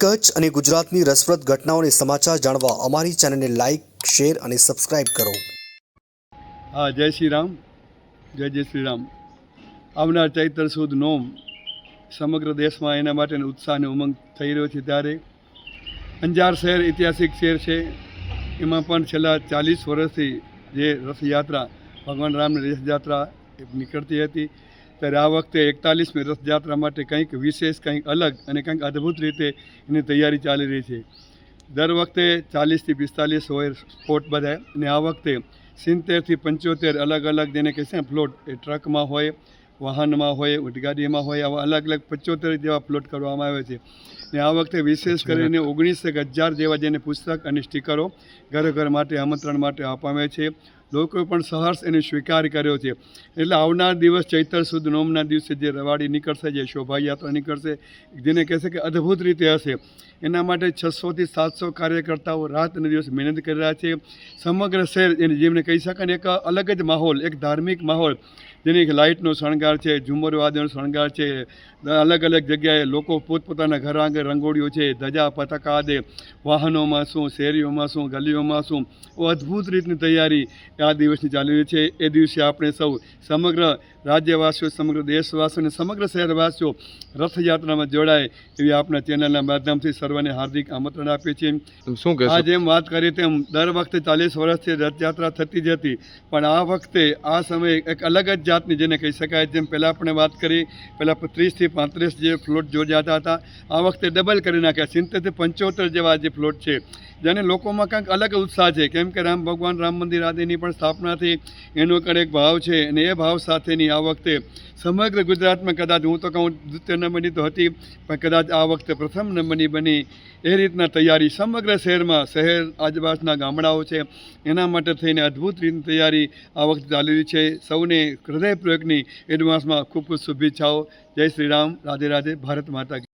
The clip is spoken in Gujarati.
કચ્છ અને ગુજરાતની રસપ્રદ ઘટનાઓને સમાચાર જાણવા અમારી ચેનલને લાઇક, શેર અને સબસ્ક્રાઇબ કરો. હા, જય શ્રી રામ, જય શ્રી રામ. આવનાર ચૈત્ર સુદ નોમ સમગ્ર દેશમાં એના માટેનો ઉત્સાહ અને ઉમંગ થઈ રહ્યો છે. ત્યારે અંજાર શહેર ઐતિહાસિક શહેર છે. એમાં પણ છેલ્લા 40 વર્ષથી જે રથયાત્રા ભગવાન રામની રથયાત્રા નીકળતી હતી, ત્યારે આ વખતે 41મી રથયાત્રા માટે કંઈક વિશેષ, કંઈક અલગ અને કંઈક અદ્ભુત રીતે એની તૈયારી ચાલી રહી છે. દર વખતે 40થી 45 હોય સ્પોટ બધા, અને આ વખતે 70થી 75 અલગ અલગ જેને કહે છે પ્લોટ, એ ટ્રકમાં હોય, વાહનમાં હોય, ઊંટગાડીમાં હોય, આવા અલગ અલગ 75 જેવા પ્લોટ કરવામાં આવે છે. ને આ વખતે વિશેષ કરીને 19,000 જેવા જેને પુસ્તક અને સ્ટીકરો ઘરે ઘર માટે આમંત્રણ માટે આપવામાં આવે છે. લોકોએ પણ સહર્ષ એને સ્વીકાર કર્યો છે. એટલે આવનાર દિવસ ચૈત્ર સુદ નોમના દિવસે જે રવાડી નીકળશે, જે શોભાયાત્રા નીકળશે, જેને કહેશે કે અદ્ભુત રીતે હશે. એના માટે 600થી 700 કાર્યકર્તાઓ રાત અને દિવસ મહેનત કરી રહ્યા છે. સમગ્ર શહેર જેમને કહી શકાય ને એક અલગ જ માહોલ, એક ધાર્મિક માહોલ, જેની એક લાઇટનો શણગાર છે, ઝુમ્મર વાદ્યનો શણગાર છે. અલગ અલગ જગ્યાએ લોકો પોતપોતાના ઘર આંગણે રંગોળીઓ છે, ધજા પતાકા દે, વાહનોમાં શું, શેરીઓમાં શું, ગલીઓમાં શું, અદ્ભુત રીતની તૈયારી આ દિવસની ચાલી રહી છે. એ દિવસે આપણે સૌ સમગ્ર રાજ્યવાસીઓ, સમગ્ર દેશવાસીઓ અને સમગ્ર શહેરવાસીઓ રથયાત્રામાં જોડાય એવી આપણા ચેનલના માધ્યમથી સર્વને હાર્દિક આમંત્રણ આપીએ છીએ. આ જેમ વાત કરી તેમ દર વખતે 40 વર્ષથી રથયાત્રા થતી જ હતી, પણ આ વખતે આ સમયે એક અલગ જ જાતની જેને કહી શકાય, જેમ પહેલાં આપણે વાત કરી, પહેલાં 30થી 35 જે ફ્લોટ યોજાતા હતા, આ વખતે ડબલ કરી નાખ્યા, 70થી 75 જેવા જે ફ્લોટ છે, જેને લોકોમાં કંઈક અલગ ઉત્સાહ છે. કેમ કે ભગવાન રામ મંદિર આદિની પણ સ્થાપના થઈ, એનો એક ભાવ છે, અને એ ભાવ સાથેની આ વખતે સમગ્ર ગુજરાતમાં કદાચ હું તો કહું દ્વિતીય નંબરની તો હતી, પણ કદાચ આ વખતે પ્રથમ નંબરની બની. એ રીતના તૈયારી સમગ્ર શહેરમાં, શહેર આજુબાજુના ગામડાઓ છે, એના માટે થઈને અદ્ભુત રીતની તૈયારી આ વખતે ચાલી રહી છે. સૌને હૃદયપૂર્વકની એડવાન્સમાં ખૂબ ખૂબ શુભેચ્છાઓ. જય શ્રી રામ, રાધે રાધે, ભારત માતા.